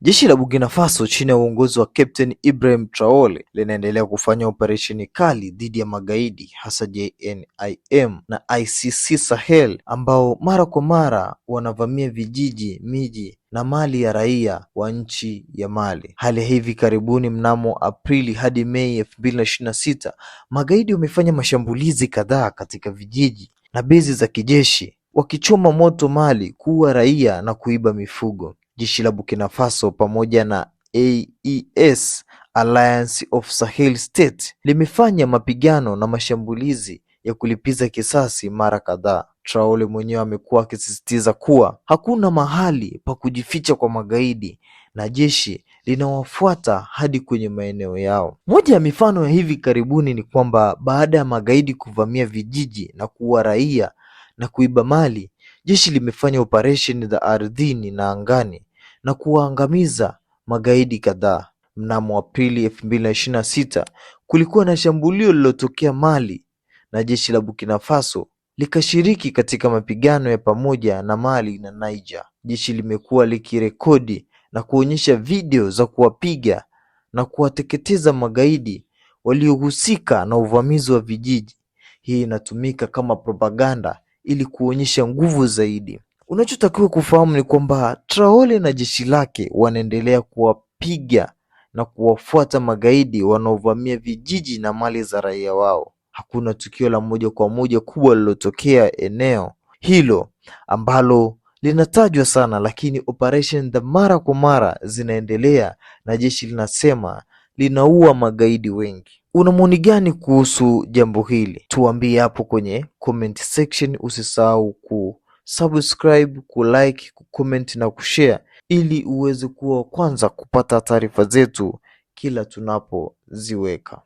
Jeshi la Burkina Faso chini ya uongozi wa Captain Ibrahim Traore linaendelea kufanya operesheni kali dhidi ya magaidi hasa JNIM na ICC Sahel ambao mara kwa mara wanavamia vijiji, miji na mali ya raia wa nchi ya Mali. Hali ya hivi karibuni mnamo Aprili hadi Mei 2026, magaidi wamefanya mashambulizi kadhaa katika vijiji na bezi za kijeshi, wakichoma moto mali, kuua raia na kuiba mifugo. Jeshi la Burkina Faso pamoja na AES, Alliance of Sahel State, limefanya mapigano na mashambulizi ya kulipiza kisasi mara kadhaa. Traore mwenyewe amekuwa akisisitiza kuwa hakuna mahali pa kujificha kwa magaidi na jeshi linawafuata hadi kwenye maeneo yao. Moja ya mifano ya hivi karibuni ni kwamba baada ya magaidi kuvamia vijiji na kuua raia na kuiba mali, jeshi limefanya operesheni za ardhini na angani na kuwaangamiza magaidi kadhaa. Mnamo Aprili 2026 kulikuwa na shambulio lililotokea Mali na jeshi la Burkina Faso likashiriki katika mapigano ya pamoja na Mali na Niger. Jeshi limekuwa likirekodi na kuonyesha video za kuwapiga na kuwateketeza magaidi waliohusika na uvamizi wa vijiji. Hii inatumika kama propaganda ili kuonyesha nguvu zaidi. Unachotakiwa kufahamu ni kwamba Traore na jeshi lake wanaendelea kuwapiga na kuwafuata magaidi wanaovamia vijiji na mali za raia wao. Hakuna tukio la moja kwa moja kubwa lililotokea eneo hilo ambalo linatajwa sana, lakini operation za mara kwa mara zinaendelea na jeshi linasema linaua magaidi wengi. Una maoni gani kuhusu jambo hili? Tuambie hapo kwenye comment section. Usisahau subscribe, kulike, kucomment na kushare ili uweze kuwa wa kwanza kupata taarifa zetu kila tunapoziweka.